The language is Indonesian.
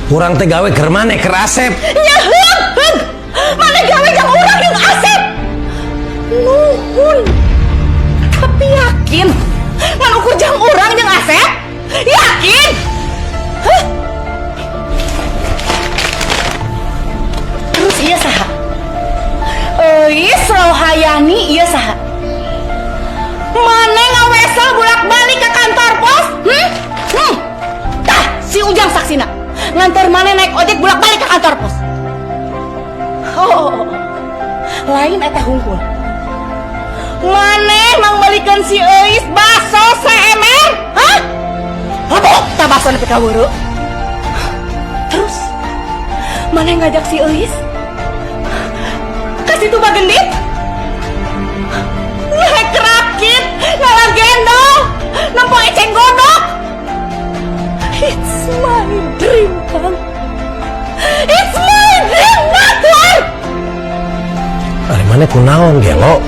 Kurang teh gawe keur maneh keur Asep. Ya heug. Maneh gawe jang urang jeung Asep. Nuhun. Tapi yakin ngan ukur jang urang jeung Asep? Yakin? Hah? Terus ieu saha? Euis Rohayani ieu saha? Maneh ngawesel bolak-balik ke kantor pos? Tah, si Ujang saksina. Ngantar maneh naik ojek bolak-balik ke kantor pos. Oh. Lain eta hungkul. Maneh mangbalikeun si Euis baso seemer? Hah? Abok tah baso nepi ka weureu. Terus maneh ngajak si Euis ka situ Bagendit? Naik rakit, ngalah gendong, nempo eceng gondok. It's my dream, Kang. It's my dream, Natwan. Ari maneh kunaon gelo?